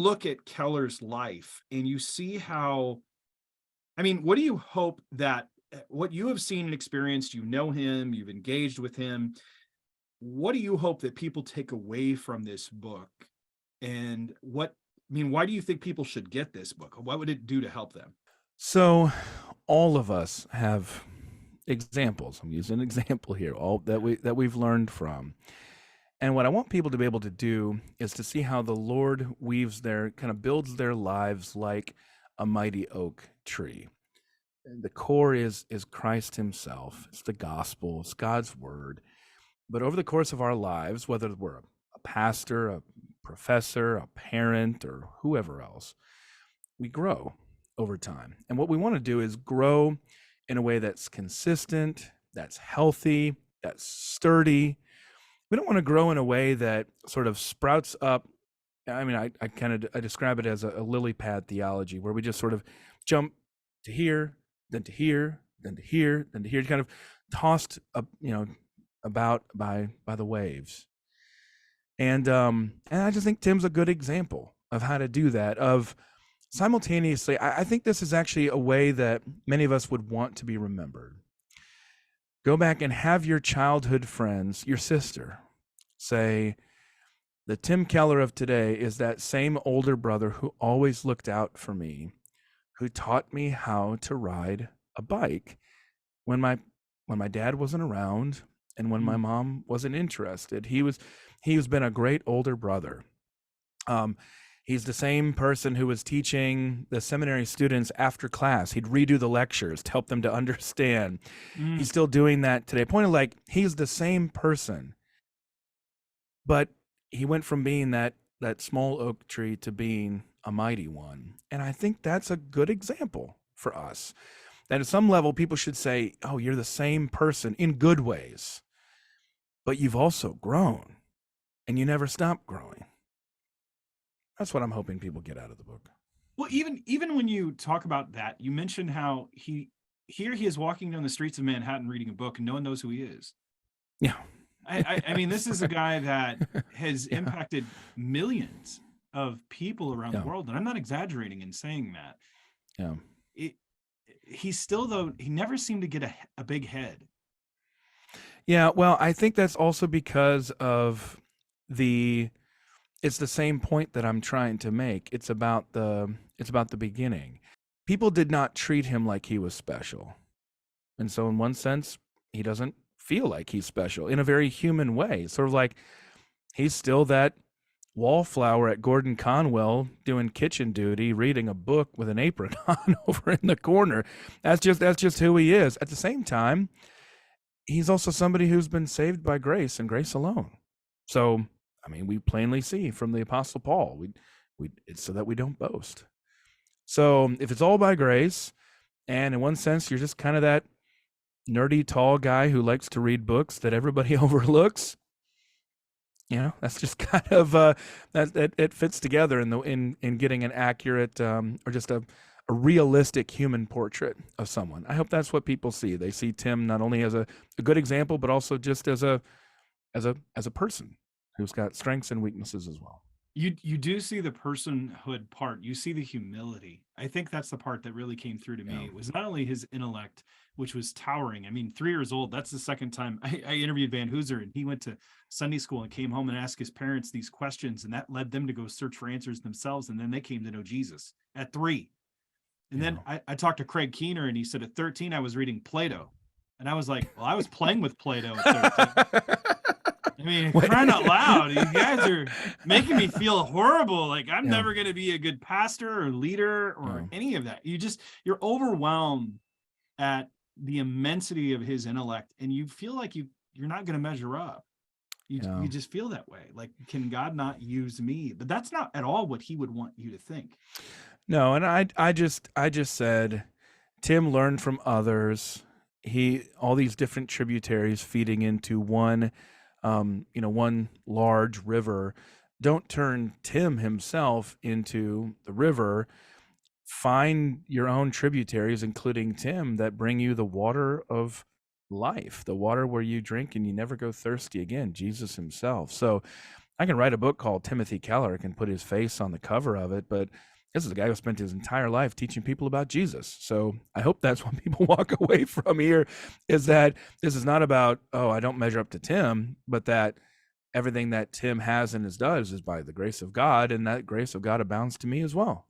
look at Keller's life and you see how, I mean, what do you hope that what you have seen and experienced, you know him, you've engaged with him, what do you hope that people take away from this book? And why do you think people should get this book? What would it do to help them? So all of us have examples. I'm using an example here, all that we've learned from. And what I want people to be able to do is to see how the Lord builds their lives like a mighty oak tree. The core is Christ himself. It's the gospel. It's God's word. But over the course of our lives, whether we're a pastor, a professor, a parent, or whoever else, we grow over time. And what we want to do is grow in a way that's consistent, that's healthy, that's sturdy. We don't want to grow in a way that sort of sprouts up. I mean, I describe it as a lily pad theology, where we just sort of jump to here, then to here, then to here, then to here, kind of tossed up, about by the waves. And I just think Tim's a good example of how to do that. Of simultaneously, I think this is actually a way that many of us would want to be remembered. Go back and have your childhood friends, your sister, say, the Tim Keller of today is that same older brother who always looked out for me, who taught me how to ride a bike when my dad wasn't around and when my mom wasn't interested. He's been a great older brother. He's the same person who was teaching the seminary students after class. He'd redo the lectures to help them to understand. He's still doing that today. Point of, like, he's the same person, but he went from being that small oak tree to being a mighty one. And I think that's a good example for us. That at some level, people should say, oh, you're the same person in good ways, but you've also grown and you never stop growing. That's what I'm hoping people get out of the book. Well, even when you talk about that, you mentioned how he is walking down the streets of Manhattan reading a book and no one knows who he is. Yeah. I mean, this is a guy that has impacted millions of people around the world. And I'm not exaggerating in saying that. Yeah. He's still, though, he never seemed to get a big head. Yeah. Well, I think that's also because of it's the same point that I'm trying to make. It's about the beginning. People did not treat him like he was special. And so in one sense, he doesn't feel like he's special in a very human way. It's sort of like he's still that wallflower at Gordon Conwell doing kitchen duty, reading a book with an apron on over in the corner. That's just who he is. At the same time, he's also somebody who's been saved by grace and grace alone. So, I mean, we plainly see from the Apostle Paul, it's so that we don't boast. So if it's all by grace, and in one sense, you're just kind of that nerdy tall guy who likes to read books that everybody overlooks, that's just kind of that it fits together in getting an accurate or just a realistic human portrait of someone. I hope that's what people see. They see Tim not only as a good example, but also just as a person who's got strengths and weaknesses as well. You do see the personhood part. You see the humility. I think that's the part that really came through to me. It was not only his intellect, which was towering. I mean, 3 years old, that's the second time I interviewed Van Hooser, and he went to Sunday school and came home and asked his parents these questions, and that led them to go search for answers themselves. And then they came to know Jesus at 3. And then I talked to Craig Keener, and he said at 13, I was reading Plato. And I was like, well, I was playing with Plato at 13. I mean, crying out loud, you guys are making me feel horrible. Like I'm never going to be a good pastor or leader or any of that. You're overwhelmed at the immensity of his intellect, and you feel like you're not going to measure up. You just feel that way. Like, can God not use me? But that's not at all what he would want you to think. No, and I just said, Tim learned from others. All these different tributaries feeding into one large river. Don't turn Tim himself into the river. Find your own tributaries, including Tim, that bring you the water of life, the water where you drink and you never go thirsty again, Jesus himself. So I can write a book called Timothy Keller. I can put his face on the cover of it, but this is a guy who spent his entire life teaching people about Jesus. So I hope that's what people walk away from here, is that this is not about, oh, I don't measure up to Tim, but that everything that Tim has and has does is by the grace of God, and that grace of God abounds to me as well.